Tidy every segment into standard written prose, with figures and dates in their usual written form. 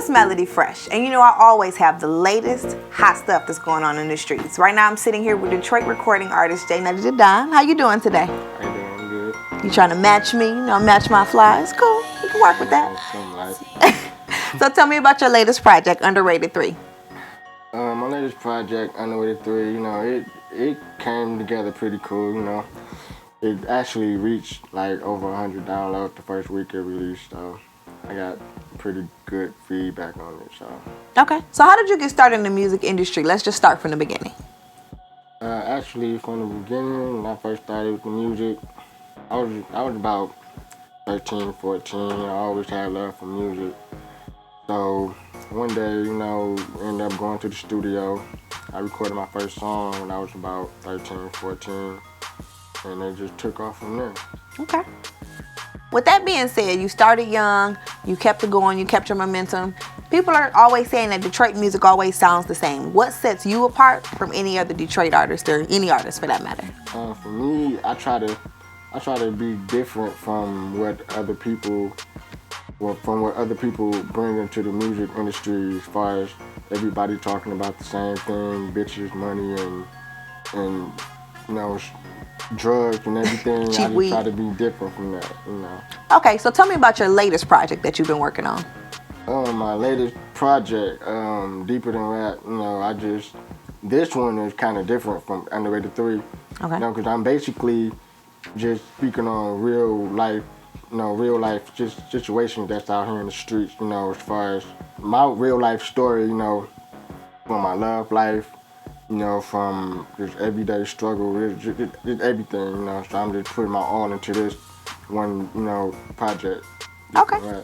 Miss Melody Fresh, and you know I always have the latest hot stuff that's going on in the streets. Right now I'm sitting here with Detroit recording artist J-Nutty Da Don. How you doing today? How you doing? Good. You trying to match me? You know, match my fly. It's cool. We can work with that. So tell me about your latest project, Underrated 3. My latest project, Underrated 3, you know, it came together pretty cool, you know. It actually reached like over 100 downloads the first week it released, so I got pretty good feedback on it, so. Okay, so how did you get started in the music industry? Let's just start from the beginning. Actually, from the beginning, when I first started with the music, I was about 13, 14. I always had love for music. So one day, you know, ended up going to the studio. I recorded my first song when I was about 13, 14, and it just took off from there. Okay. With that being said, you started young, you kept it going, you kept your momentum. People are always saying that Detroit music always sounds the same. What sets you apart from any other Detroit artist, or any artist for that matter? For me, I try to be different from what other people bring into the music industry, as far as everybody talking about the same thing, bitches, money, and you know, drugs and everything. I just try to be different from that, you know. Okay, so tell me about your latest project that you've been working on. My latest project, Deeper Than Rap, you know, this one is kind of different from Underrated 3. Okay. You know, because I'm basically just speaking on real life just situations that's out here in the streets, you know, as far as my real life story, you know, from my love life, you know, from just everyday struggle, just everything, you know. So I'm just putting my all into this one, you know, project. Okay. Now,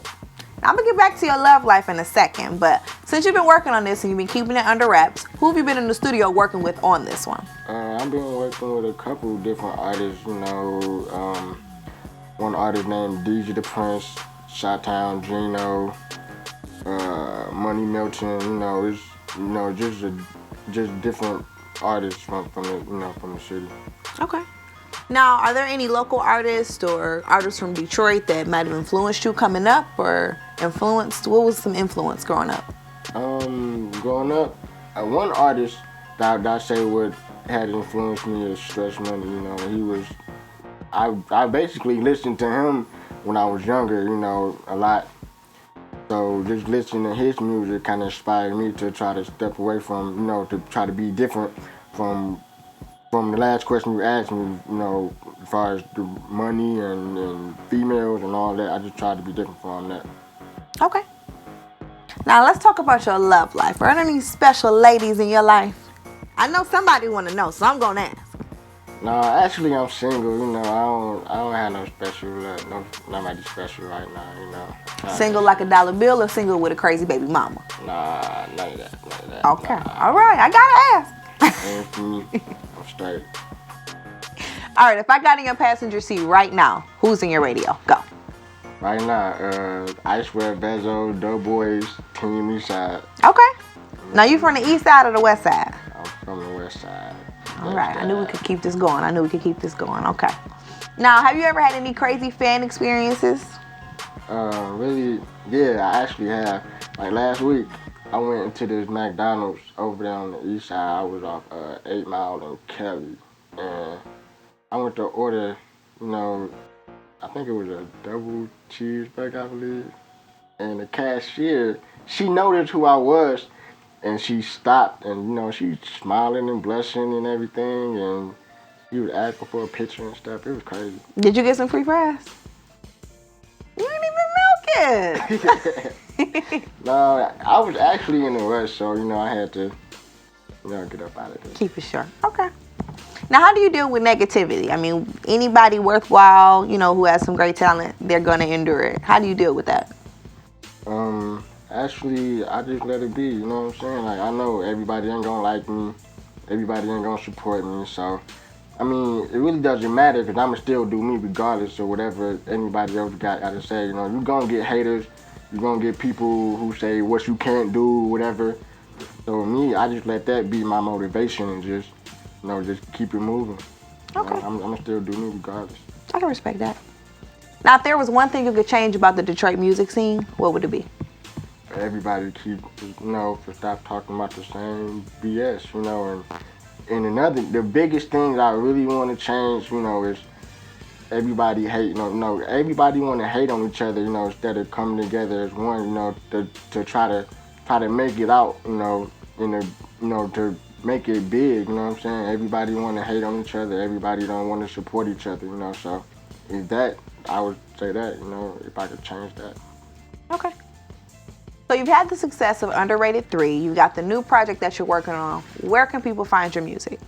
I'm gonna get back to your love life in a second, but since you've been working on this and you've been keeping it under wraps, who have you been in the studio working with on this one? I've been working with a couple different artists, you know. One artist named DJ the Prince, Chi-Town Gino, Money Milton, you know, it's, you know, just different artists from the city. Okay. Now, are there any local artists or artists from Detroit that might have influenced you coming up, or what was some influence growing up? Growing up, one artist that I say had influenced me is Stretch Money, you know. I basically listened to him when I was younger, you know, a lot. So just listening to his music kind of inspired me to try to step away from, you know, to try to be different from the last question you asked me, you know, as far as the money and females and all that. I just tried to be different from that. Okay. Now let's talk about your love life. Are there any special ladies in your life? I know somebody want to know, so I'm gonna ask. No, actually I'm single, you know. I don't have no special, nobody special right now, you know. Single like a dollar bill, or single with a crazy baby mama? Nah, none of that. Okay, all right, I gotta ask. And for me, I'm straight. All right, if I got in your passenger seat right now, who's in your radio? Go. Right now, Icewear, Bezo, Doughboys, Team East Side. Okay. Now you from the east side or the west side? I'm from the west side. All right, I knew we could keep this going. Okay. Now, have you ever had any crazy fan experiences? Really, yeah, I actually have. Like last week, I went into this McDonald's over there on the east side. I was off 8 Mile and Kelly, and I went to order, you know, I think it was a double cheeseburger, I believe. And the cashier, she noticed who I was, and she stopped, and you know, she smiling and blushing and everything, and she was asking for a picture and stuff. It was crazy. Did you get some free fries? You didn't even milk it. No, I was actually in a rush, so you know, I had to, you know, get up out of there. Keep it short. Okay. Now, how do you deal with negativity? I mean, anybody worthwhile, you know, who has some great talent, they're gonna endure it. How do you deal with that? Actually, I just let it be, you know what I'm saying? Like, I know everybody ain't gonna like me, everybody ain't gonna support me, so, I mean, it really doesn't matter, because I'ma still do me regardless of whatever anybody else got to say, you know. You're gonna get haters, you're gonna get people who say what you can't do, whatever. So me, I just let that be my motivation and just, you know, just keep it moving. Okay. You know, I'm gonna still do me regardless. I can respect that. Now, if there was one thing you could change about the Detroit music scene, what would it be? everybody keep, to stop talking about the same BS, and the biggest thing I really want to change, is everybody hate, everybody want to hate on each other, instead of coming together as one, to try to make it out, to make it big, you know what I'm saying? Everybody want to hate on each other. Everybody don't want to support each other, so I would say that, if I could change that. Okay. So you've had the success of Underrated 3. You've got the new project that you're working on. Where can people find your music?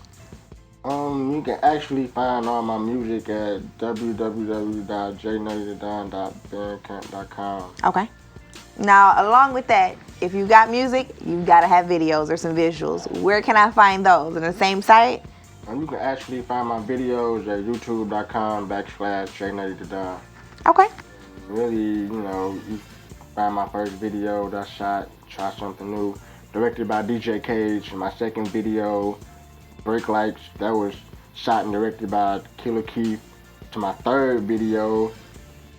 You can actually find all my music at www.jnuttydadon.bandcamp.com. Okay. Now, along with that, if you got music, you've got to have videos or some visuals. Where can I find those? On the same site? You can actually find my videos at youtube.com/J-Nutty Da Don. Okay. Really, you find my first video that I shot, try something new. Directed by djkage. My second video, Break Lights, that was shot and directed by Killer Keith. To my third video,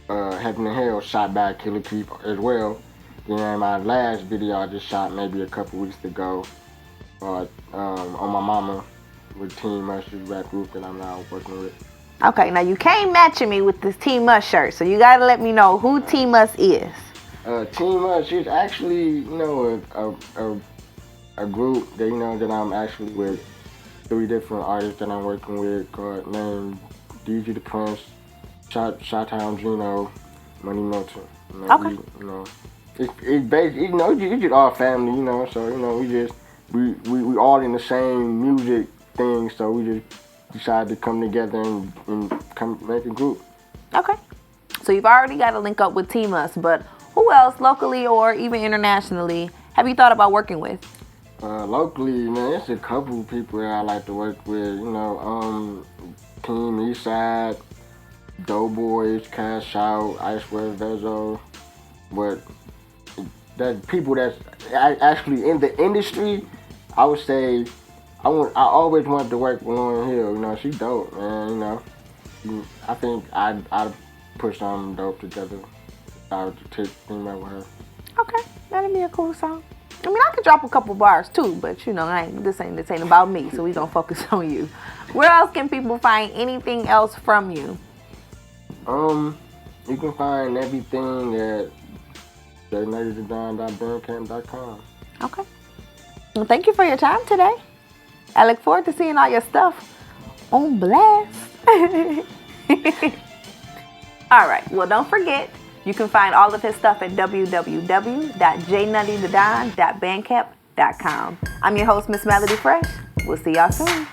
Heaven and Hell, shot by Killer Keith as well. Then my last video I just shot maybe a couple weeks ago on my mama with Team Mush's rap group that I'm now working with. Okay, now you came matching me with this Team Mush shirt, so you gotta let me know who Team Mush is. Team Mush is actually, a group that, that I'm actually with 3 different artists that I'm working with, named DJ the Prince, Shot-Town Gino, Money Milton. Okay. It's basically, it's just all family, so, we all in the same music thing, so we just decided to come together and come make a group. Okay. So you've already got to link up with Team Us, but who else, locally or even internationally, have you thought about working with? Locally, man, it's a couple people that I like to work with, Team Eastside, Doughboys, Cash Out, Ice West Vezo, but that people that's actually in the industry, I would say, I always wanted to work with Lauren Hill, she dope, man, I think I'd put something dope together. I would team up with her. Okay, that'd be a cool song. I mean, I could drop a couple bars too, but this ain't about me, so we gonna focus on you. Where else can people find anything else from you? You can find everything at jnuttydadon.bandcamp.com. Okay. Well, thank you for your time today. I look forward to seeing all your stuff on blast. All right. Well, don't forget, you can find all of his stuff at www.jnuttydadon.bandcamp.com. I'm your host, Miss Melody Fresh. We'll see y'all soon.